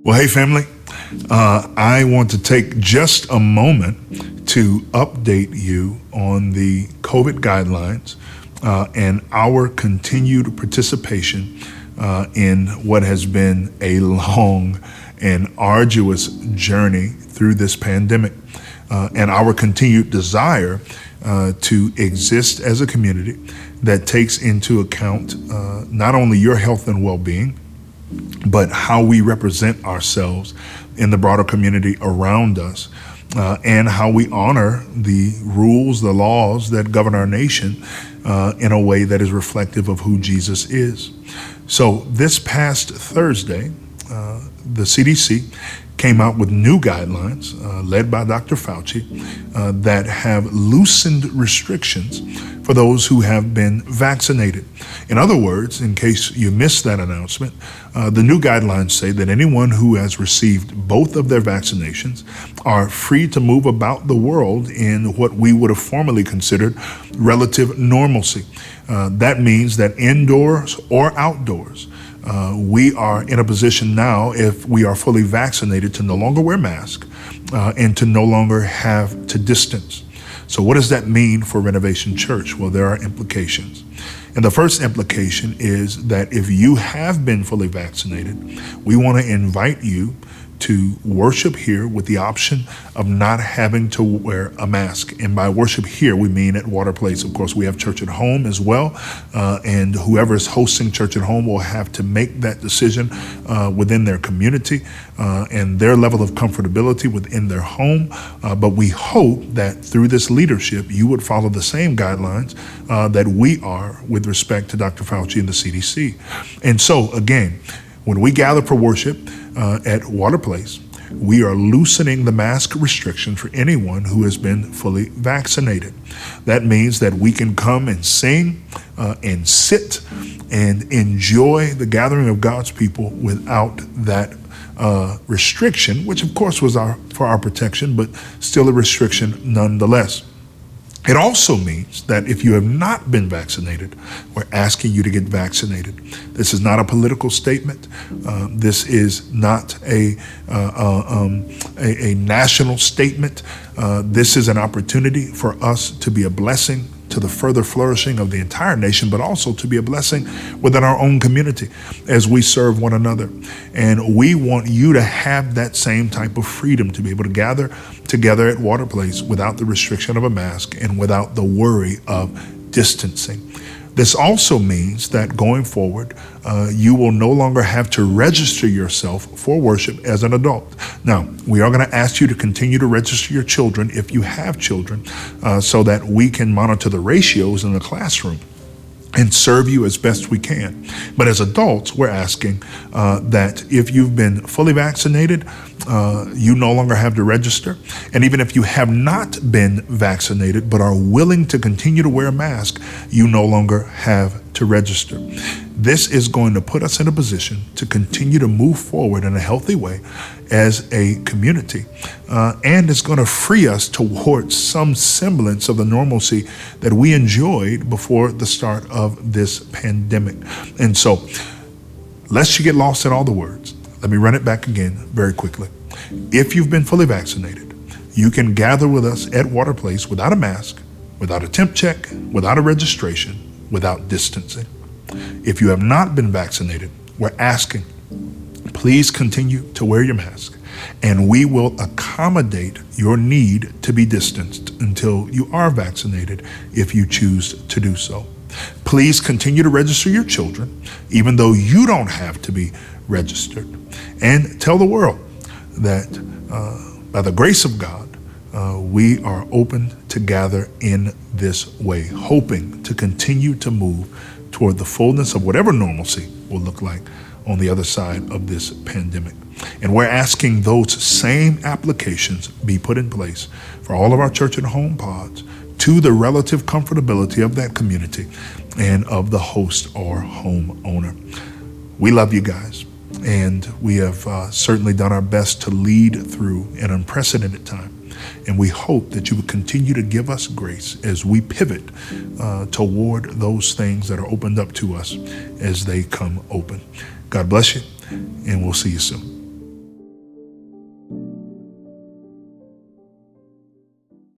Well, hey, family, I want to take just a moment to update you on the COVID guidelines and our continued participation in what has been a long and arduous journey through this pandemic and our continued desire to exist as a community that takes into account not only your health and well-being, but how we represent ourselves in the broader community around us, and how we honor the rules, the laws that govern our nation in a way that is reflective of who Jesus is. So this past Thursday, the CDC came out with new guidelines led by Dr. Fauci that have loosened restrictions for those who have been vaccinated. In other words, in case you missed that announcement, the new guidelines say that anyone who has received both of their vaccinations are free to move about the world in what we would have formerly considered relative normalcy. That means that indoors or outdoors, we are in a position now, if we are fully vaccinated, to no longer wear masks and to no longer have to distance. So what does that mean for Renovation Church? Well, there are implications. And the first implication is that if you have been fully vaccinated, we want to invite you to worship here with the option of not having to wear a mask. And by worship here, we mean at Water Place. Of course, we have church at home as well. And whoever is hosting church at home will have to make that decision within their community and their level of comfortability within their home. But we hope that through this leadership, you would follow the same guidelines that we are with respect to Dr. Fauci and the CDC. And so, again, when we gather for worship at Water Place, we are loosening the mask restriction for anyone who has been fully vaccinated. That means that we can come and sing and sit and enjoy the gathering of God's people without that restriction, which of course was for our protection, but still a restriction nonetheless. It also means that if you have not been vaccinated, we're asking you to get vaccinated. This is not a political statement. This is not a national statement. This is an opportunity for us to be a blessing to the further flourishing of the entire nation, but also to be a blessing within our own community as we serve one another. And we want you to have that same type of freedom to be able to gather together at Water Place without the restriction of a mask and without the worry of distancing. This also means that going forward, you will no longer have to register yourself for worship as an adult. Now, we are going to ask you to continue to register your children if you have children so that we can monitor the ratios in the classroom and serve you as best we can. But as adults, we're asking that if you've been fully vaccinated, you no longer have to register. And even if you have not been vaccinated but are willing to continue to wear a mask, you no longer have to register. This is going to put us in a position to continue to move forward in a healthy way as a community. And it's going to free us towards some semblance of the normalcy that we enjoyed before the start of this pandemic. And so, lest you get lost in all the words, let me run it back again very quickly. If you've been fully vaccinated, you can gather with us at Water Place without a mask, without a temp check, without a registration, without distancing. If you have not been vaccinated, we're asking, please continue to wear your mask, and we will accommodate your need to be distanced until you are vaccinated if you choose to do so. Please continue to register your children, even though you don't have to be registered. And tell the world that by the grace of God, we are open to gather in this way, hoping to continue to move toward the fullness of whatever normalcy will look like on the other side of this pandemic. And we're asking those same applications be put in place for all of our church at home pods to the relative comfortability of that community and of the host or homeowner. We love you guys, and we have certainly done our best to lead through an unprecedented time. And we hope that you would continue to give us grace as we pivot toward those things that are opened up to us as they come open. God bless you, and we'll see you soon.